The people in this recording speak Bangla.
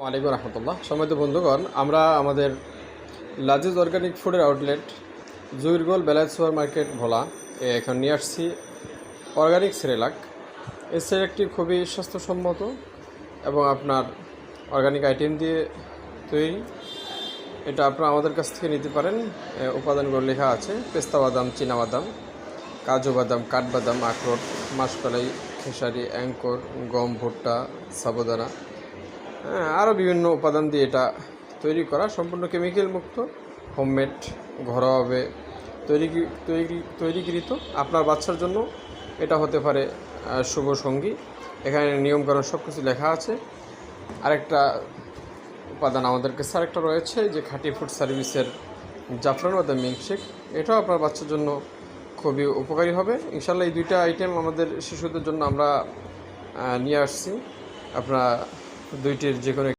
ওয়ালাইকুম রহমতুল্লাহ। সম্মানিত বন্ধুগণ, আমরা আমাদের লাজিজ অর্গানিক ফুডের আউটলেট জুইরগোল বেলায়েত সুপার মার্কেট ভোলা এখন নিয়ে আসছি অর্গানিক সেরেলাক। এই সেরেলাকটি খুবই স্বাস্থ্যসম্মত এবং আপনার অর্গানিক আইটেম দিয়ে তৈরি। এটা আপনারা আমাদের কাছ থেকে নিতে পারেন। উপাদানগুলো লেখা আছে: পেস্তা বাদাম, চীনাবাদাম, কাজু বাদাম, কাঠবাদাম, আখরোট, মাসকলাই, খেসারি, অ্যাঙ্কর, গম, ভুট্টা, সাবুদানা, আরও বিভিন্ন উপাদান দিয়ে এটা তৈরি করা, সম্পূর্ণ কেমিক্যাল মুক্ত, হোমমেড, ঘরোয়াভাবে তৈরিকৃত। আপনার বাচ্চার জন্য এটা হতে পারে শুভ সঙ্গী। এখানে নিয়মকানুন সব কিছু লেখা আছে। আরেকটা উপাদান আমাদের কাছে আরেকটা রয়েছে, যে খাঁটি ফুড সার্ভিসের জাফরান বাদাম মিল্কশেক। এটাও আপনার বাচ্চার জন্য খুবই উপকারী হবে ইনশাল্লাহ। এই দুইটা আইটেম আমাদের শিশুদের জন্য আমরা নিয়ে আসছি। আপনারা দুইটির যে কোনো